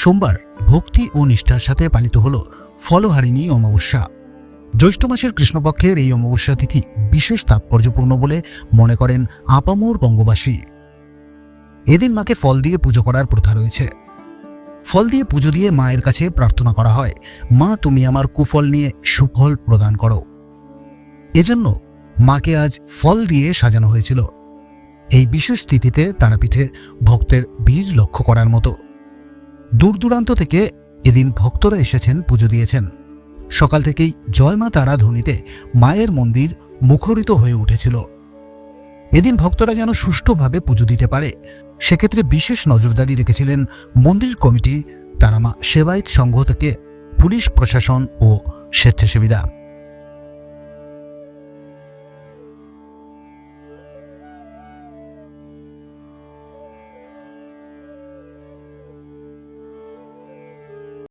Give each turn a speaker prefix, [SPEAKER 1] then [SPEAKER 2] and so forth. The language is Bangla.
[SPEAKER 1] সোমবার ভক্তি ও নিষ্ঠার সাথে পালিত হল ফলহারিণী অমাবস্যা। জ্যৈষ্ঠ মাসের কৃষ্ণপক্ষের এই অমাবস্যা তিথি বিশেষ তাৎপর্যপূর্ণ বলে মনে করেন আপামর বঙ্গবাসী। এদিন মাকে ফল দিয়ে পুজো করার প্রথা রয়েছে। ফল দিয়ে পুজো দিয়ে মায়ের কাছে প্রার্থনা করা হয়, মা তুমি আমার কুফল নিয়ে সুফল প্রদান করো। এজন্য মাকে আজ ফল দিয়ে সাজানো হয়েছিল। এই বিশেষ তিথিতে তারাপীঠে ভক্তের ভিড় লক্ষ্য করার মতো। দূর দূরান্ত থেকে এদিন ভক্তরা এসেছেন, পুজো দিয়েছেন। সকাল থেকেই জয় মা তারা ধ্বনিতে মায়ের মন্দির মুখরিত হয়ে উঠেছিল। এদিন ভক্তরা যেন সুষ্ঠুভাবে পুজো দিতে পারে সেক্ষেত্রে বিশেষ নজরদারি রেখেছিলেন মন্দির কমিটি, তারামা সেবায়ত সংঘ থেকে পুলিশ প্রশাসন ও স্বেচ্ছাসেবীরা।